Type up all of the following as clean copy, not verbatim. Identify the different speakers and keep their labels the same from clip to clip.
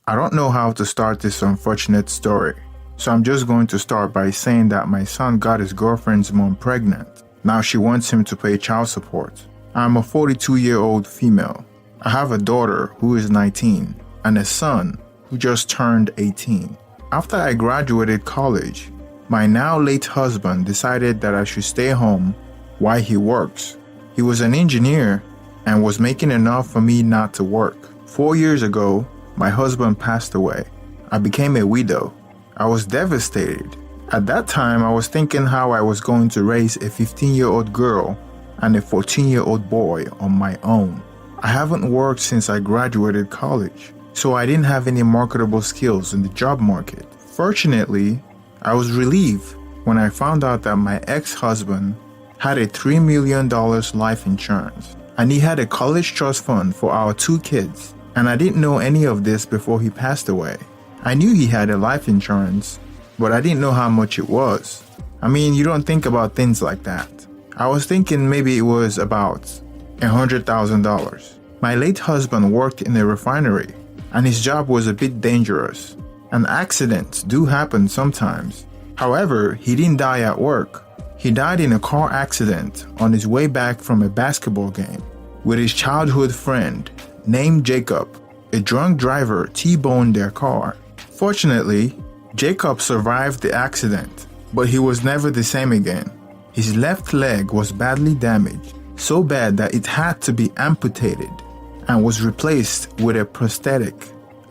Speaker 1: I don't know how to start this unfortunate story, so I'm just going to start by saying that my son got his girlfriend's mom pregnant. Now she wants him to pay child support. I'm a 42-year-old female. I have a daughter who is 19 and a son who just turned 18. After I graduated college, my now late husband decided that I should stay home while he works. He was an engineer and was making enough for me not to work. 4 years ago, my husband passed away. I became a widow. I was devastated. At that time, I was thinking how I was going to raise a 15-year-old girl and a 14-year-old boy on my own. I haven't worked since I graduated college, so I didn't have any marketable skills in the job market. Fortunately, I was relieved when I found out that my ex-husband had a $3 million life insurance, and he had a college trust fund for our 2 kids. And I didn't know any of this before he passed away. I knew he had a life insurance, but I didn't know how much it was. I mean, you don't think about things like that. I was thinking maybe it was about $100,000. My late husband worked in a refinery, and his job was a bit dangerous, and accidents do happen sometimes. However, he didn't die at work. He died in a car accident on his way back from a basketball game with his childhood friend named Jacob. A drunk driver T-boned their car. Fortunately, Jacob survived the accident, but he was never the same again. His left leg was badly damaged, so bad that it had to be amputated and was replaced with a prosthetic.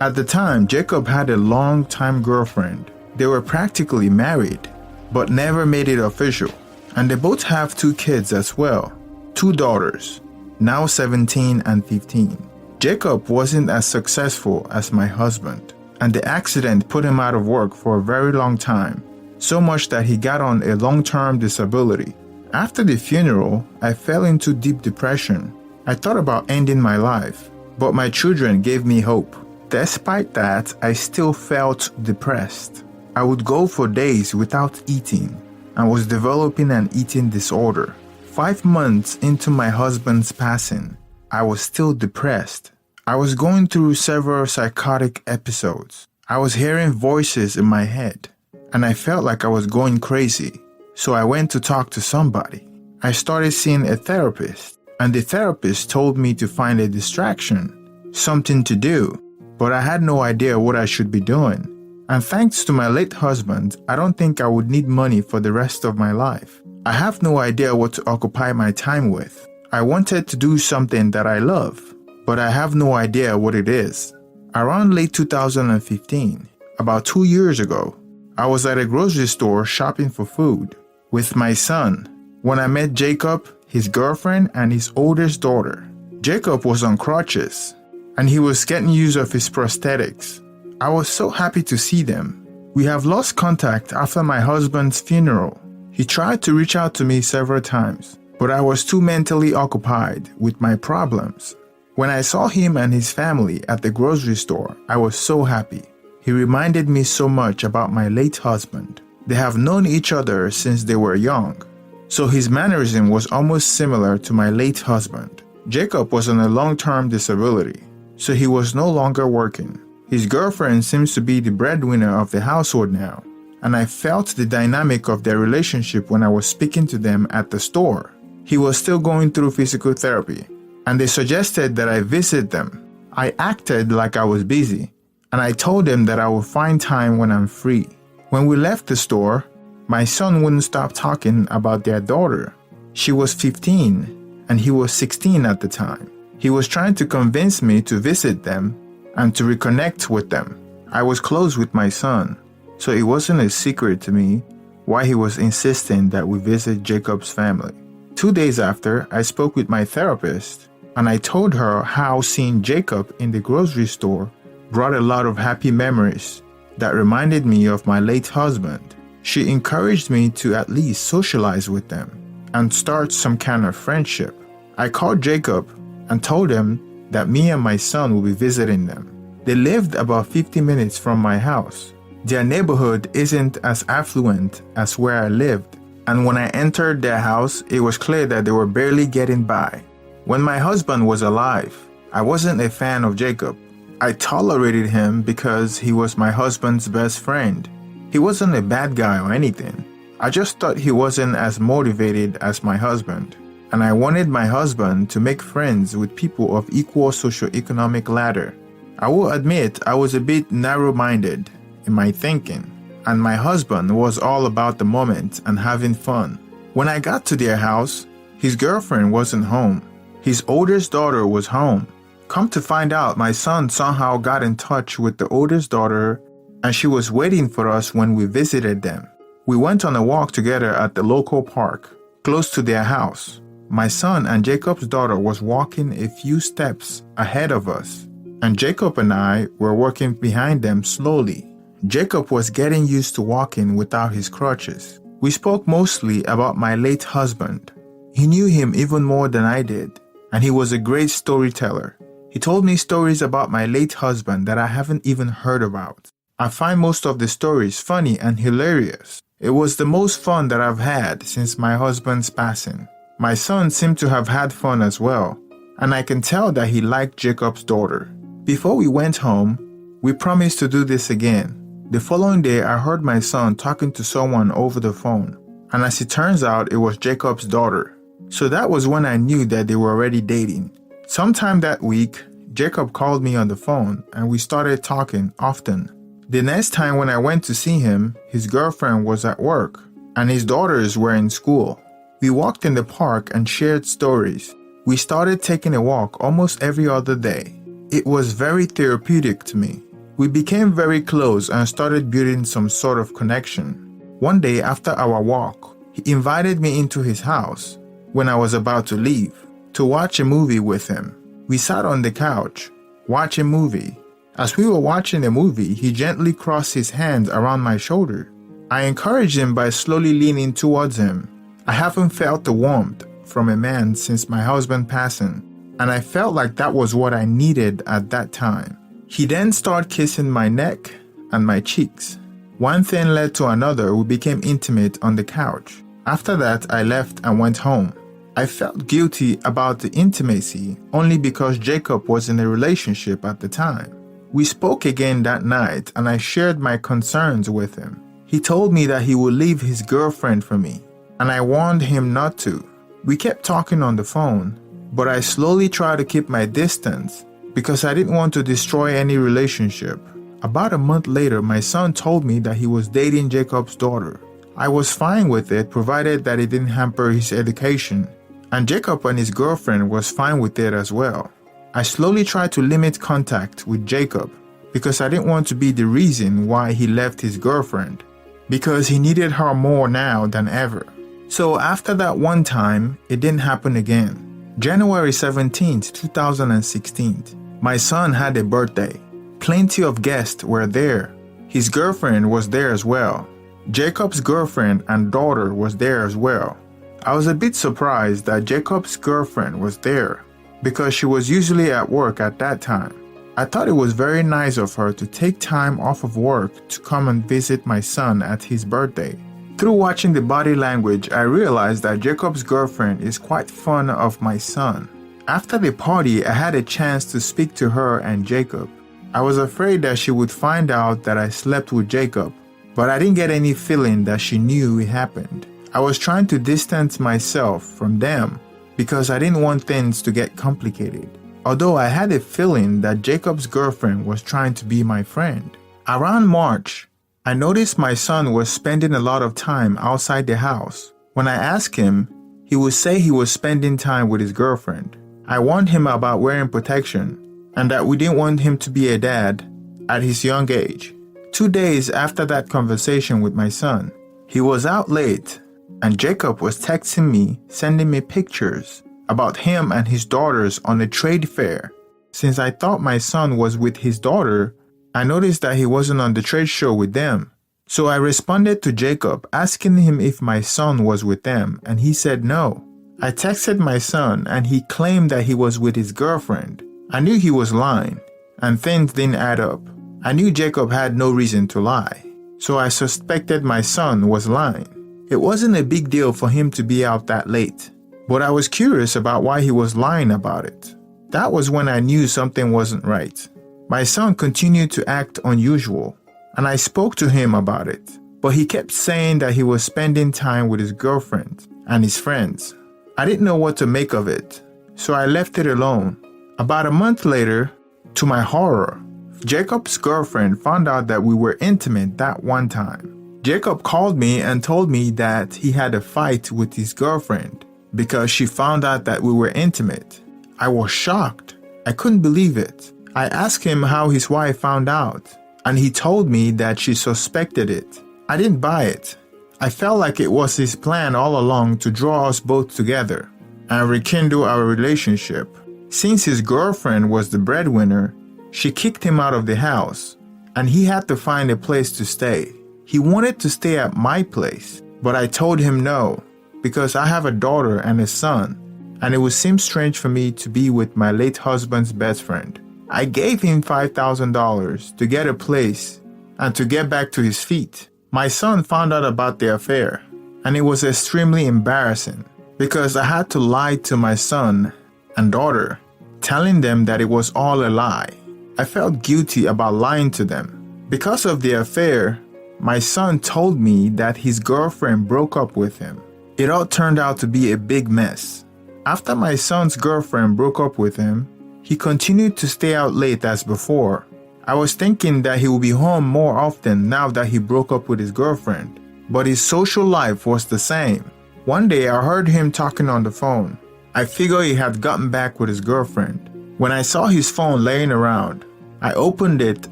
Speaker 1: At the time, Jacob had a long-time girlfriend. They were practically married, but never made it official. And they both have 2 kids as well, 2 daughters, now 17 and 15. Jacob wasn't as successful as my husband, and the accident put him out of work for a very long time, so much that he got on a long-term disability. After the funeral, I fell into deep depression. I thought about ending my life, but my children gave me hope. Despite that, I still felt depressed. I would go for days without eating and was developing an eating disorder. 5 months into my husband's passing, I was still depressed. I was going through several psychotic episodes. I was hearing voices in my head, and I felt like I was going crazy. So I went to talk to somebody. I started seeing a therapist, and the therapist told me to find a distraction, something to do, but I had no idea what I should be doing. And thanks to my late husband, I don't think I would need money for the rest of my life. I have no idea what to occupy my time with. I wanted to do something that I love, but I have no idea what it is. Around late 2015, about 2 years ago, I was at a grocery store shopping for food with my son when I met Jacob, his girlfriend, and his oldest daughter. Jacob was on crutches, and he was getting use of his prosthetics. I was so happy to see them. We have lost contact after my husband's funeral. He tried to reach out to me several times, but I was too mentally occupied with my problems. When I saw him and his family at the grocery store, I was so happy. He reminded me so much about my late husband. They have known each other since they were young, so his mannerism was almost similar to my late husband. Jacob was on a long-term disability, so he was no longer working. His girlfriend seems to be the breadwinner of the household now, and I felt the dynamic of their relationship when I was speaking to them at the store. He was still going through physical therapy, and they suggested that I visit them. I acted like I was busy, and I told them that I would find time when I'm free. When we left the store, my son wouldn't stop talking about their daughter. She was 15, and he was 16 at the time. He was trying to convince me to visit them and to reconnect with them. I was close with my son, so it wasn't a secret to me why he was insisting that we visit Jacob's family. 2 days after, I spoke with my therapist, and I told her how seeing Jacob in the grocery store brought a lot of happy memories that reminded me of my late husband. She encouraged me to at least socialize with them and start some kind of friendship. I called Jacob and told him that me and my son will be visiting them. They lived about 50 minutes from my house. Their neighborhood isn't as affluent as where I lived, and when I entered their house, it was clear that they were barely getting by. When my husband was alive, I wasn't a fan of Jacob. I tolerated him because he was my husband's best friend. He wasn't a bad guy or anything. I just thought he wasn't as motivated as my husband, and I wanted my husband to make friends with people of equal socioeconomic ladder. I will admit I was a bit narrow-minded in my thinking, and my husband was all about the moment and having fun. When I got to their house, his girlfriend wasn't home. His oldest daughter was home. Come to find out, my son somehow got in touch with the oldest daughter, and she was waiting for us when we visited them. We went on a walk together at the local park, close to their house. My son and Jacob's daughter was walking a few steps ahead of us, and Jacob and I were walking behind them slowly. Jacob was getting used to walking without his crutches. We spoke mostly about my late husband. He knew him even more than I did, and he was a great storyteller. He told me stories about my late husband that I haven't even heard about. I find most of the stories funny and hilarious. It was the most fun that I've had since my husband's passing. My son seemed to have had fun as well, and I can tell that he liked Jacob's daughter. Before we went home, we promised to do this again. The following day, I heard my son talking to someone over the phone, and as it turns out, it was Jacob's daughter. So that was when I knew that they were already dating. Sometime that week, Jacob called me on the phone, and we started talking often. The next time when I went to see him, his girlfriend was at work, and his daughters were in school. We walked in the park and shared stories. We started taking a walk almost every other day. It was very therapeutic to me. We became very close and started building some sort of connection. One day after our walk, he invited me into his house when I was about to leave to watch a movie with him. We sat on the couch, watching a movie. As we were watching the movie, he gently crossed his hands around my shoulder. I encouraged him by slowly leaning towards him. I haven't felt the warmth from a man since my husband passing, and I felt like that was what I needed at that time. He then started kissing my neck and my cheeks. One thing led to another. We became intimate on the couch. After that, I left and went home. I felt guilty about the intimacy only because Jacob was in a relationship at the time. We spoke again that night, and I shared my concerns with him. He told me that he would leave his girlfriend for me, and I warned him not to. We kept talking on the phone, but I slowly tried to keep my distance because I didn't want to destroy any relationship. About a month later, my son told me that he was dating Jacob's daughter. I was fine with it, provided that it didn't hamper his education, and Jacob and his girlfriend was fine with it as well. I slowly tried to limit contact with Jacob because I didn't want to be the reason why he left his girlfriend, because he needed her more now than ever. So after that one time, it didn't happen again. January 17th, 2016, my son had a birthday. Plenty of guests were there. His girlfriend was there as well. Jacob's girlfriend and daughter was there as well. I was a bit surprised that Jacob's girlfriend was there because she was usually at work at that time. I thought it was very nice of her to take time off of work to come and visit my son at his birthday. Through watching the body language, I realized that Jacob's girlfriend is quite fond of my son. After the party, I had a chance to speak to her and Jacob. I was afraid that she would find out that I slept with Jacob, but I didn't get any feeling that she knew it happened. I was trying to distance myself from them because I didn't want things to get complicated, although I had a feeling that Jacob's girlfriend was trying to be my friend. Around March, I noticed my son was spending a lot of time outside the house. When I asked him, he would say he was spending time with his girlfriend. I warned him about wearing protection and that we didn't want him to be a dad at his young age. 2 days after that conversation with my son, he was out late and Jacob was texting me, sending me pictures about him and his daughters on a trade fair. Since I thought my son was with his daughter, I noticed that he wasn't on the trade show with them. So I responded to Jacob asking him if my son was with them, and he said no. I texted my son and he claimed that he was with his girlfriend. I knew he was lying, and things didn't add up. I knew Jacob had no reason to lie, so I suspected my son was lying. It wasn't a big deal for him to be out that late, but I was curious about why he was lying about it. That was when I knew something wasn't right. My son continued to act unusual, and I spoke to him about it, but he kept saying that he was spending time with his girlfriend and his friends. I didn't know what to make of it, so I left it alone. About a month later, to my horror, Jacob's girlfriend found out that we were intimate that one time. Jacob called me and told me that he had a fight with his girlfriend because she found out that we were intimate. I was shocked. I couldn't believe it. I asked him how his wife found out, and he told me that she suspected it. I didn't buy it. I felt like it was his plan all along to draw us both together and rekindle our relationship. Since his girlfriend was the breadwinner, she kicked him out of the house, and he had to find a place to stay. He wanted to stay at my place, but I told him no, because I have a daughter and a son, and it would seem strange for me to be with my late husband's best friend. I gave him $5,000 to get a place and to get back to his feet. My son found out about the affair, and it was extremely embarrassing because I had to lie to my son and daughter, telling them that it was all a lie. I felt guilty about lying to them. Because of the affair, my son told me that his girlfriend broke up with him. It all turned out to be a big mess. After my son's girlfriend broke up with him, he continued to stay out late as before. I was thinking that he would be home more often now that he broke up with his girlfriend, but his social life was the same. One day I heard him talking on the phone. I figured he had gotten back with his girlfriend. When I saw his phone laying around, I opened it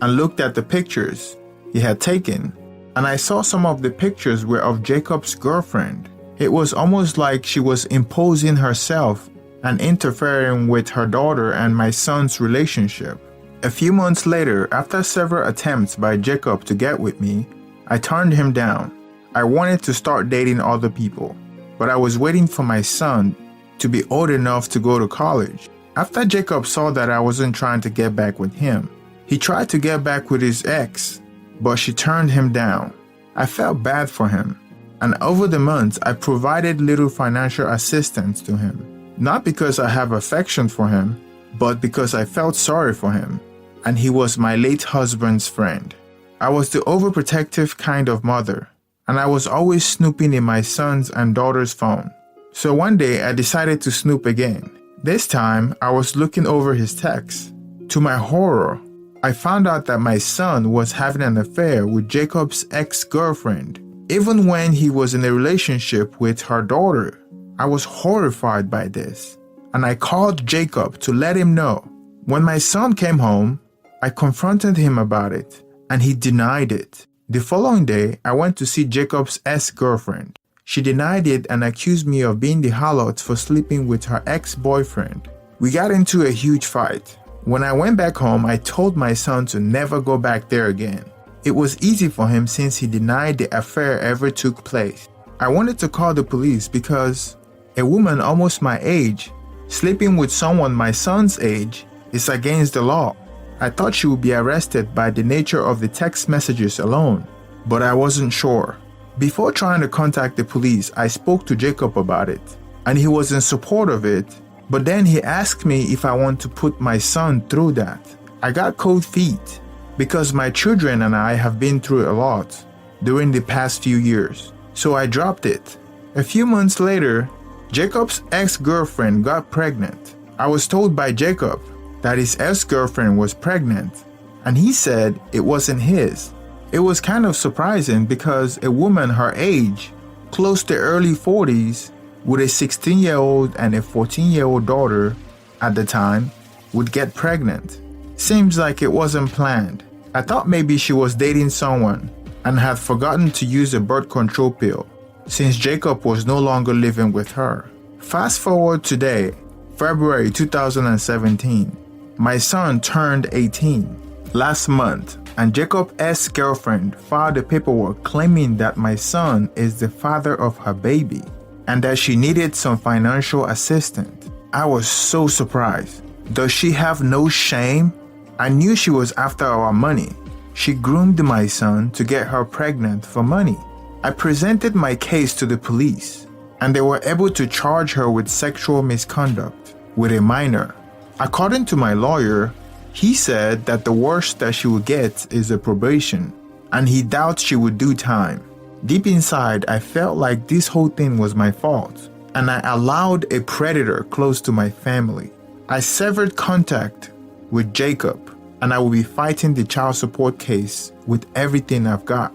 Speaker 1: and looked at the pictures he had taken, and I saw some of the pictures were of Jacob's girlfriend. It was almost like she was imposing herself and interfering with her daughter and my son's relationship. A few months later, after several attempts by Jacob to get with me, I turned him down. I wanted to start dating other people, but I was waiting for my son to be old enough to go to college. After Jacob saw that I wasn't trying to get back with him, he tried to get back with his ex, but she turned him down. I felt bad for him, and over the months I provided little financial assistance to him. Not because I have affection for him, but because I felt sorry for him, and he was my late husband's friend. I was the overprotective kind of mother, and I was always snooping in my son's and daughter's phone. So one day I decided to snoop again. This time I was looking over his texts. To my horror, I found out that my son was having an affair with Jacob's ex-girlfriend, even when he was in a relationship with her daughter. I was horrified by this, and I called Jacob to let him know. When my son came home, I confronted him about it, and he denied it. The following day, I went to see Jacob's ex-girlfriend. She denied it and accused me of being the harlot for sleeping with her ex-boyfriend. We got into a huge fight. When I went back home, I told my son to never go back there again. It was easy for him since he denied the affair ever took place. I wanted to call the police because a woman almost my age sleeping with someone my son's age is against the law. I thought she would be arrested by the nature of the text messages alone, but I wasn't sure. Before trying to contact the police, I spoke to Jacob about it, and he was in support of it, but then he asked me if I want to put my son through that. I got cold feet because my children and I have been through a lot during the past few years, so I dropped it. A few months later, Jacob's ex-girlfriend got pregnant. I was told by Jacob that his ex-girlfriend was pregnant, and he said it wasn't his. It was kind of surprising because a woman her age, close to early 40s, with a 16-year-old and a 14-year-old daughter at the time, would get pregnant. Seems like it wasn't planned. I thought maybe she was dating someone and had forgotten to use a birth control pill since Jacob was no longer living with her. Fast forward today, February 2017. My son turned 18 last month, and Jacob's ex-girlfriend filed the paperwork claiming that my son is the father of her baby and that she needed some financial assistance. I was so surprised. Does she have no shame? I knew she was after our money. She groomed my son to get her pregnant for money. I presented my case to the police, and they were able to charge her with sexual misconduct with a minor. According to my lawyer, He said that the worst that she would get is a probation, and he doubts she would do time. Deep inside, I felt like this whole thing was my fault, and I allowed a predator close to my family. I severed contact with Jacob, and I will be fighting the child support case with everything I've got.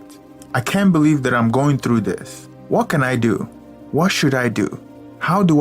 Speaker 1: I can't believe that I'm going through this. What can I do? What should I do? How do